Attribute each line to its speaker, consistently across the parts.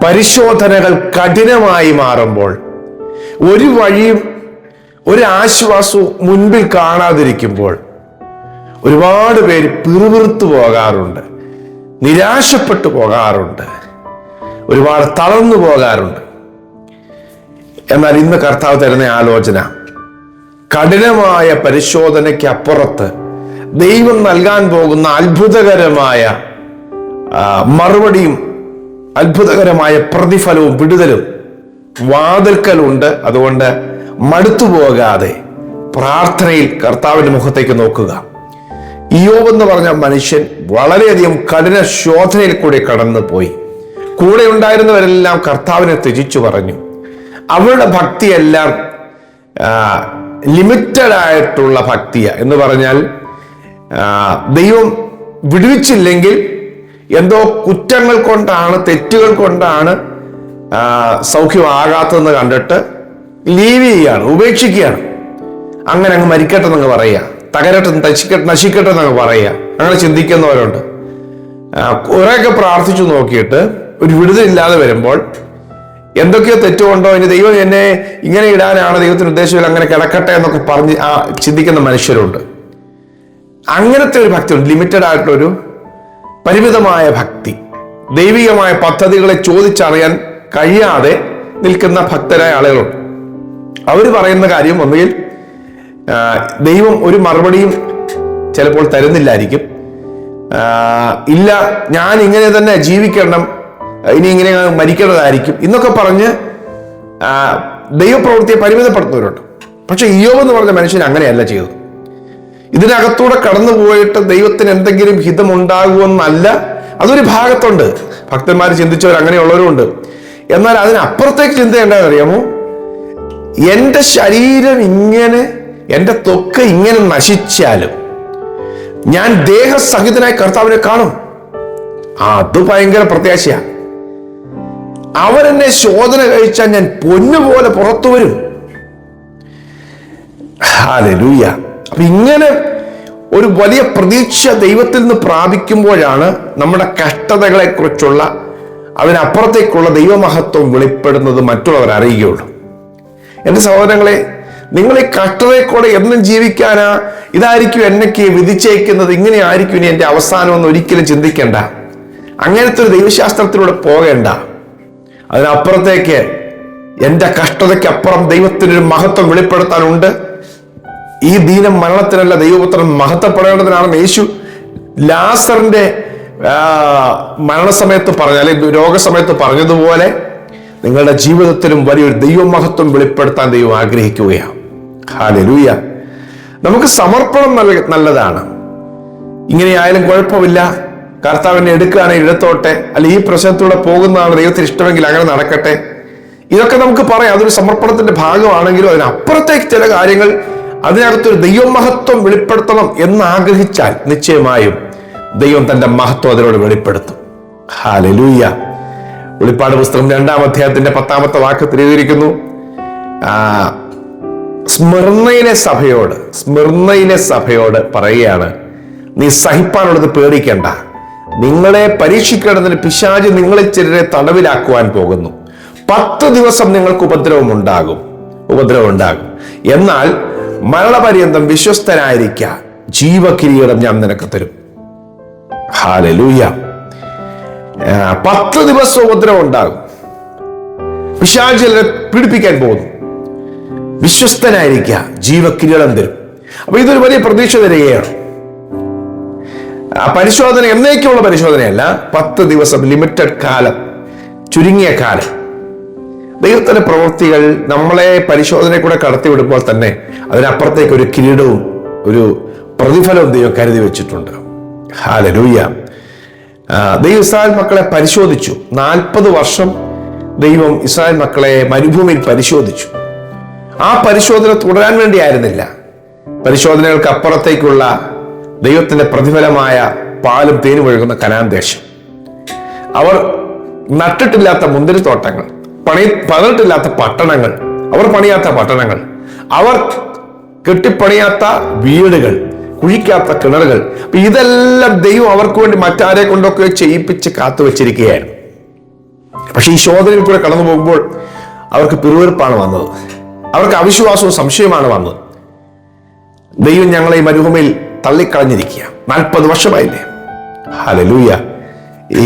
Speaker 1: പരിശോധനകൾ കഠിനമായി മാറുമ്പോൾ ഒരു വഴിയും ഒരു ആശ്വാസവും മുൻപിൽ കാണാതിരിക്കുമ്പോൾ ഒരുപാട് പേര് പിറുപിറുത്തു പോകാറുണ്ട്, നിരാശപ്പെട്ടു പോകാറുണ്ട്, ഒരുപാട് തളർന്നു പോകാറുണ്ട്. എന്നാൽ ഇന്ന് കർത്താവ് തരുന്ന ആലോചന, കഠിനമായ പരിശോധനയ്ക്ക് അപ്പുറത്ത് ദൈവം നൽകാൻ പോകുന്ന അത്ഭുതകരമായ മറുപടിയും അത്ഭുതകരമായ പ്രതിഫലവും വിടുതലും വാതിൽക്കലുണ്ട്. അതുകൊണ്ട് മടുത്തു പോകാതെ പ്രാർത്ഥനയിൽ കർത്താവിന്റെ മുഖത്തേക്ക് നോക്കുക. ഇയ്യോബ് എന്ന് പറഞ്ഞ മനുഷ്യൻ വളരെയധികം കഠിന ശോധനയിൽ കൂടി കടന്നു പോയി. കൂടെ ഉണ്ടായിരുന്നവരെല്ലാം കർത്താവിനെ ത്യജിച്ചു പറഞ്ഞു. അവരുടെ ഭക്തിയെല്ലാം ലിമിറ്റഡ് ആയിട്ടുള്ള ഭക്തിയ എന്ന് പറഞ്ഞാൽ ദൈവം വിടുവിച്ചില്ലെങ്കിൽ എന്തോ കുറ്റങ്ങൾ കൊണ്ടാണ്, തെറ്റുകൾ കൊണ്ടാണ് സൗഖ്യമാകാത്തതെന്ന് കണ്ടിട്ട് ലീവ് ചെയ്യുകയാണ്, ഉപേക്ഷിക്കുകയാണ്. അങ്ങനെ അങ്ങ് മരിക്കട്ടെ എന്നങ്ങ് പറയുക, തകരട്ടെ, നശിക്കട്ടെ എന്നങ്ങ് പറയുക. അങ്ങനെ ചിന്തിക്കുന്നവരുണ്ട്. കുറെയൊക്കെ പ്രാർത്ഥിച്ചു നോക്കിയിട്ട് ഒരു വിടുതലില്ലാതെ വരുമ്പോൾ എന്തൊക്കെയോ തെറ്റുകൊണ്ടോ, ഇനി ദൈവം എന്നെ ഇങ്ങനെ ഇടാനാണ് ദൈവത്തിന് ഉദ്ദേശമില്ല, അങ്ങനെ കിടക്കട്ടെ എന്നൊക്കെ പറഞ്ഞ് ചിന്തിക്കുന്ന മനുഷ്യരുണ്ട്. അങ്ങനത്തെ ഒരു ഭക്തിയുണ്ട്, ലിമിറ്റഡ് ആയിട്ടുള്ളൊരു പരിമിതമായ ഭക്തി. ദൈവികമായ പദ്ധതികളെ ചോദിച്ചറിയാൻ കഴിയാതെ നിൽക്കുന്ന ഭക്തരായ ആളുകളുണ്ട്. അവർ പറയുന്ന കാര്യം ഒന്നുകിൽ ദൈവം ഒരു മറുപടിയും ചിലപ്പോൾ തരുന്നില്ലായിരിക്കും, ഇല്ല ഞാൻ ഇങ്ങനെ തന്നെ ജീവിക്കണം, ഇനി ഇങ്ങനെ മരിക്കേണ്ടതായിരിക്കും എന്നൊക്കെ പറഞ്ഞ് ദൈവപ്രവൃത്തിയെ പരിമിതപ്പെടുത്തുന്നവരുണ്ട്. പക്ഷെ ഇയ്യോബ് എന്ന് പറഞ്ഞ മനുഷ്യൻ അങ്ങനെയല്ല ചെയ്തത്. ഇതിനകത്തൂടെ കടന്നു പോയിട്ട് ദൈവത്തിന് എന്തെങ്കിലും ഹിതമുണ്ടാകുമെന്നല്ല. അതൊരു ഭാഗത്തുണ്ട്, ഭക്തന്മാർ ചിന്തിച്ചവർ അങ്ങനെയുള്ളവരുണ്ട്. എന്നാൽ അതിനപ്പുറത്തേക്ക് ചിന്തയുണ്ടാകുന്ന അറിയാമോ? എൻ്റെ ശരീരം ഇങ്ങനെ, എൻ്റെ ത്വക്ക് ഇങ്ങനെ നശിച്ചാലും ഞാൻ ദേഹസഹിതനായി കർത്താവിനെ കാണും. അത് ഭയങ്കര പ്രത്യാശയാണ്. അവരെന്നെ ശോധന കഴിച്ചാൽ ഞാൻ പൊന്നുപോലെ പുറത്തു വരും. ഹല്ലേലൂയ. അപ്പൊ ഇങ്ങനെ ഒരു വലിയ പ്രതീക്ഷ ദൈവത്തിൽ നിന്ന് പ്രാപിക്കുമ്പോഴാണ് നമ്മുടെ കഷ്ടതകളെ കുറിച്ചുള്ള, അതിനപ്പുറത്തേക്കുള്ള ദൈവമഹത്വം വെളിപ്പെടുന്നത് മറ്റുള്ളവർ അറിയുകയുള്ളൂ. എൻ്റെ സഹോദരങ്ങളെ, നിങ്ങൾ ഈ കഷ്ടതയെക്കൂടെ എന്നും ജീവിക്കാനാ, ഇതായിരിക്കും എന്നൊക്കെ വിധിച്ചേക്കുന്നത്, ഇങ്ങനെ ആയിരിക്കും ഇനി എൻ്റെ അവസാനമെന്ന് ഒരിക്കലും ചിന്തിക്കേണ്ട. അങ്ങനത്തെ ഒരു ദൈവശാസ്ത്രത്തിലൂടെ പോകേണ്ട. അതിനപ്പുറത്തേക്ക് എൻ്റെ കഷ്ടതയ്ക്കപ്പുറം ദൈവത്തിനൊരു മഹത്വം വെളിപ്പെടുത്താനുണ്ട്. ഈ ദീനം മരണത്തിനല്ല, ദൈവപുത്രൻ മഹത്വപ്പെടേണ്ടതിനാണെന്ന് യേശു ലാസറിന്റെ മരണസമയത്ത് പറഞ്ഞ, അല്ലെങ്കിൽ രോഗസമയത്ത് പറഞ്ഞതുപോലെ നിങ്ങളുടെ ജീവിതത്തിലും വലിയൊരു ദൈവമഹത്വം വെളിപ്പെടുത്താൻ ദൈവം ആഗ്രഹിക്കുകയാണ്. ഹല്ലേലൂയ. നമുക്ക് സമർപ്പണം നല്ലതാണ്. ഇങ്ങനെയായാലും കുഴപ്പമില്ല, കർത്താവിനെ എടുക്കുകയാണെങ്കിൽ എടുത്തോട്ടെ, അല്ല ഈ പ്രശ്നത്തിലൂടെ പോകുന്നതാണ് ദൈവത്തിന് ഇഷ്ടമെങ്കിൽ അങ്ങനെ നടക്കട്ടെ, ഇതൊക്കെ നമുക്ക് പറയാം. അതൊരു സമർപ്പണത്തിന്റെ ഭാഗമാണെങ്കിലും അതിനപ്പുറത്തേക്ക് ചില കാര്യങ്ങൾ, അതിനകത്തൊരു ദൈവമഹത്വം വെളിപ്പെടുത്തണം എന്ന് ആഗ്രഹിച്ചാൽ നിശ്ചയമായും ദൈവം തന്റെ മഹത്വം അതിനോട് വെളിപ്പെടുത്തും. ഹല്ലേലൂയ. വെളിപ്പാട് പുസ്തകം 2-ാം അധ്യായത്തിന്റെ 10-ാമത്തെ വാക്യത്തിൽ എഴുതിയിരിക്കുന്നു, സ്മിർന്നയിലെ സഭയോട് പറയുകയാണ്, നീ സഹിപ്പാനുള്ളത് പേടിക്കണ്ട, നിങ്ങളെ പരീക്ഷിക്കേണ്ടതിന് പിശാച് നിങ്ങളെ ചിലരെ തടവിലാക്കുവാൻ പോകുന്നു. 10 ദിവസം നിങ്ങൾക്ക് ഉപദ്രവം ഉണ്ടാകും. എന്നാൽ മരണപര്യന്തം വിശ്വസ്തനായിരിക്ക, ജീവകിരീടം ഞാൻ നിനക്ക് തരും. ഹല്ലേലൂയ. 10 ദിവസം ഉപദ്രവം ഉണ്ടാകും. പിശാച് ചിലരെ പീഡിപ്പിക്കാൻ പോകുന്നു. വിശ്വസ്തനായിരിക്ക, ജീവകിരീടം തരും. അപ്പൊ ഇതൊരു വലിയ പ്രതീക്ഷ തരികയാണ്. പരിശോധന എന്നേക്കുള്ള പരിശോധനയല്ല, 10 ദിവസം, ലിമിറ്റഡ് കാലം, ചുരുങ്ങിയ കാലം. ദൈവത്തിന്റെ പ്രവൃത്തികൾ നമ്മളെ പരിശോധനയെ കൂടെ കടത്തിവിടുമ്പോൾ തന്നെ അതിനപ്പുറത്തേക്ക് ഒരു കിരീടവും ഒരു പ്രതിഫലവും ദൈവം കരുതി വെച്ചിട്ടുണ്ട്. ഹല്ലേലൂയ. ദൈവം ഇസ്രായേൽ മക്കളെ പരിശോധിച്ചു. 40 വർഷം ദൈവം ഇസ്രായേൽ മക്കളെ മരുഭൂമിയിൽ പരിശോധിച്ചു. ആ പരിശോധന തുടരാൻ വേണ്ടിയായിരുന്നില്ല, പരിശോധനകൾക്ക് അപ്പുറത്തേക്കുള്ള ദൈവത്തിന്റെ പ്രതിഫലമായ പാലും തേനും ഒഴുകുന്ന കനാൻ ദേശം. അവർ നട്ടിട്ടില്ലാത്ത മുന്തിരിത്തോട്ടങ്ങൾ, പണിതിട്ടില്ലാത്ത പട്ടണങ്ങൾ, അവർ പണിയാത്ത പട്ടണങ്ങൾ, അവർ കെട്ടിപ്പണിയാത്ത വീടുകൾ, കുഴിക്കാത്ത കിണറുകൾ, ഇതെല്ലാം ദൈവം അവർക്ക് വേണ്ടി മറ്റാരെ കൊണ്ടൊക്കെ ചെയ്യിപ്പിച്ച് കാത്തുവച്ചിരിക്കുകയായിരുന്നു. പക്ഷെ ഈ ശോധനയിൽ കൂടെ കടന്നു പോകുമ്പോൾ അവർക്ക് പിറുവിറുപ്പാണ് വന്നത്, അവർക്ക് അവിശ്വാസവും സംശയമാണ് വന്നത്. ദൈവം ഞങ്ങളെ ഈ മരുഭൂമിയിൽ തള്ളിക്കളഞ്ഞിരിക്കുക, 40 വർഷമായില്ലേ. ഹല്ലേലൂയ. ഈ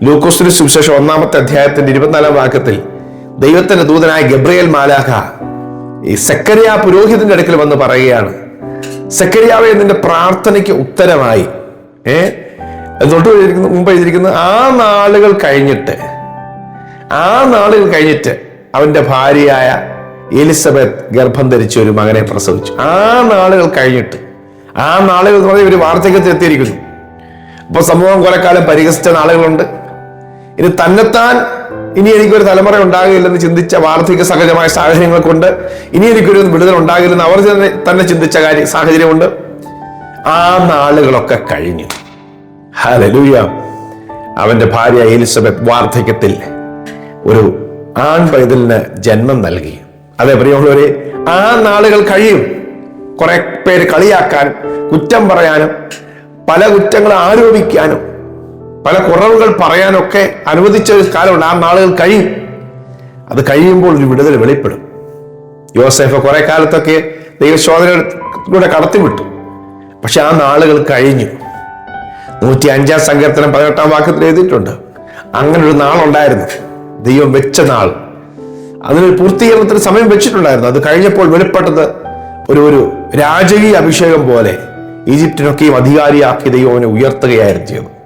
Speaker 1: ലൂക്കോസിന്റെ സുവിശേഷം 1-ാമത്തെ അധ്യായത്തിന്റെ 24-ാം വാക്യത്തിൽ ദൈവത്തിന്റെ ദൂതനായ ഗബ്രിയേൽ മാലാഖ ഈ സെക്കര്യ പുരോഹിതന്റെ അടുക്കൽ വന്ന് പറയുകയാണ്, സെക്കര്യാവേ, നിന്റെ പ്രാർത്ഥനയ്ക്ക് ഉത്തരമായി. തൊട്ട് മുമ്പ് എഴുതിയിരിക്കുന്നത്, ആ നാളുകൾ കഴിഞ്ഞിട്ട് അവന്റെ ഭാര്യയായ എലിസബത്ത് ഗർഭം ധരിച്ച ഒരു മകനെ പ്രസവിച്ചു. ആ നാളുകൾ കഴിഞ്ഞിട്ട്, ആ നാളുകൾ എന്ന് പറഞ്ഞാൽ ഒരു വാർദ്ധക്യത്തിൽ എത്തിയിരിക്കുന്നു. അപ്പൊ സമൂഹം കുറെ കാലം പരിഹസിച്ച നാളുകളുണ്ട്. ഇനി തന്നെത്താൻ ഇനി എനിക്കൊരു തലമുറ ഉണ്ടാകില്ലെന്ന് ചിന്തിച്ച വാർദ്ധക്യ സഹജമായ സാഹചര്യങ്ങൾ കൊണ്ട് ഇനി എനിക്കൊരു വിടുതൽ ഉണ്ടാകില്ലെന്ന് അവർ തന്നെ ചിന്തിച്ച സാഹചര്യമുണ്ട്. ആ നാളുകളൊക്കെ കഴിഞ്ഞു. ഹല്ലേലൂയ. അവന്റെ ഭാര്യ എലിസബത്ത് വാർദ്ധക്യത്തിൽ ഒരു ആൺ പൈതലിന് ജന്മം നൽകി. അതെ പ്രിയമുള്ളവരെ, ആ നാളുകൾ കഴിയും. കുറെ പേര് കളിയാക്കാൻ, കുറ്റം പറയാനും, പല കുറ്റങ്ങൾ ആരോപിക്കാനും, പല കുറവുകൾ പറയാനൊക്കെ അനുവദിച്ച ഒരു കാലമുണ്ട്. ആ നാളുകൾ കഴിയും. അത് കഴിയുമ്പോൾ ഒരു വിടുതൽ വെളിപ്പെടും. യോസേഫ് കുറെ കാലത്തൊക്കെ ദൈവശോധനയിലൂടെ കടത്തിവിട്ടു. പക്ഷെ ആ നാളുകൾ കഴിഞ്ഞു. 105-ാം സങ്കീർത്തനം 18-ാം വാക്യത്തിൽ എഴുതിയിട്ടുണ്ട്, അങ്ങനെ ഒരു നാളുണ്ടായിരുന്നു, ദൈവം വെച്ച നാൾ. അതിനൊരു പൂർത്തീകരണത്തിന് സമയം വെച്ചിട്ടുണ്ടായിരുന്നു. അത് കഴിഞ്ഞപ്പോൾ വെളിപ്പെട്ടത് ഒരു രാജകീയ അഭിഷേകം പോലെ ഈജിപ്തിനൊക്കെയും അധികാരിയാക്കി ദൈവം അവനെ ഉയർത്തുകയായിരുന്നു ചെയ്തത്.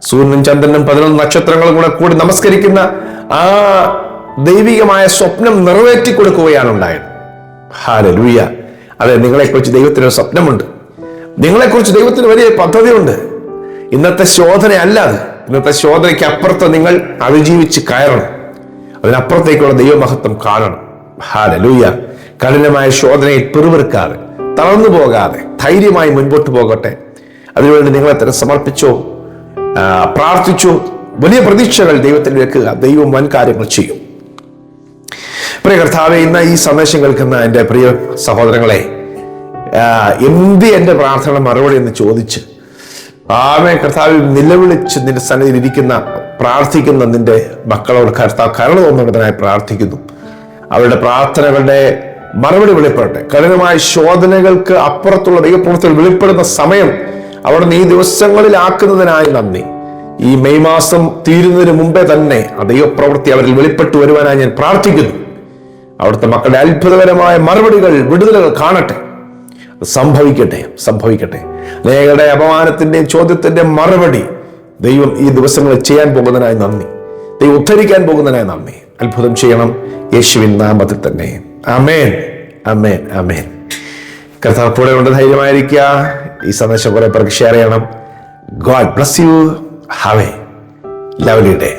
Speaker 1: സൂര്യനും ചന്ദ്രനും 11 നക്ഷത്രങ്ങളും കൂടി നമസ്കരിക്കുന്ന ആ ദൈവികമായ സ്വപ്നം നിറവേറ്റി കൊടുക്കുകയാണ് ഉണ്ടായത്. ഹല്ലേലൂയ. അതെ, നിങ്ങളെക്കുറിച്ച് ദൈവത്തിനൊരു സ്വപ്നമുണ്ട്, നിങ്ങളെക്കുറിച്ച് ദൈവത്തിന് വലിയ പദ്ധതിയുണ്ട്. ഇന്നത്തെ ശോധനയല്ല അത്. ഇന്നത്തെ ശോധനയ്ക്ക് അപ്പുറത്ത് നിങ്ങൾ അതിജീവിച്ച് കയറണം. അതിനപ്പുറത്തേക്കുള്ള ദൈവമഹത്വം കാണണം. ഹല്ലേലൂയ. കഠിനമായ ശോധനയിൽ പിറുപിറുക്കാതെ, തളർന്നു പോകാതെ ധൈര്യമായി മുൻപോട്ട് പോകട്ടെ. അതിനുവേണ്ടി നിങ്ങളെ തന്നെ സമർപ്പിച്ചോ, പ്രാർത്ഥിച്ചു. വലിയ പ്രതീക്ഷകൾ ദൈവത്തിൽ വെക്കുക. ദൈവം വൻ കാര്യങ്ങൾ ചെയ്യും. പ്രിയ കർത്താവേ, ഇന്ന് ഈ സന്ദേശം കേൾക്കുന്ന എൻ്റെ പ്രിയ സഹോദരങ്ങളെ, എന്റെ പ്രാർത്ഥന മറുപടി എന്ന് ചോദിച്ച് കർത്താവിൽ നിലവിളിച്ച് നിന്റെ സന്നിധിയിൽ ഇരിക്കുന്ന, പ്രാർത്ഥിക്കുന്ന നിന്റെ മക്കളോട് കർത്താവ് കരുണ തോന്നുന്നതിനായി പ്രാർത്ഥിക്കുന്നു. അവരുടെ പ്രാർത്ഥനകളുടെ മറുപടി വെളിപ്പെടട്ടെ. കഠിനമായ ശോധനകൾക്ക് അപ്പുറത്തുള്ള ദൈവപ്രവൃത്തികൾ വെളിപ്പെടുന്ന സമയം അവിടുന്ന് ഈ ദിവസങ്ങളിലാക്കുന്നതിനായി നന്ദി. ഈ മെയ് മാസം തീരുന്നതിന് മുമ്പേ തന്നെ ആ ദൈവപ്രവൃത്തി അവരിൽ വെളിപ്പെട്ടു വരുവാനായി ഞാൻ പ്രാർത്ഥിക്കുന്നു. അവിടുത്തെ മക്കളുടെ അത്ഭുതകരമായ മറുപടികൾ, വിടുതലുകൾ കാണട്ടെ. സംഭവിക്കട്ടെ. അനേകരുടെ അപമാനത്തിന്റെയും ചോദ്യത്തിന്റെയും മറുപടി ദൈവം ഈ ദിവസങ്ങളിൽ ചെയ്യാൻ പോകുന്നതിനായി നന്ദി. ദൈവം ഉദ്ധരിക്കാൻ പോകുന്നതിനായി നന്ദി. അത്ഭുതം ചെയ്യണം യേശുവിൻ നാമത്തിൽ തന്നെ. ആമേൻ, ആമേൻ, ആമേൻ. കർത്താവ് കൂടെ കൊണ്ട് ധൈര്യമായിരിക്കുക. ഈ സന്ദേശം കുറെ പേർക്ക് ഷെയർ ചെയ്യണം. God bless you. Have A lovely day.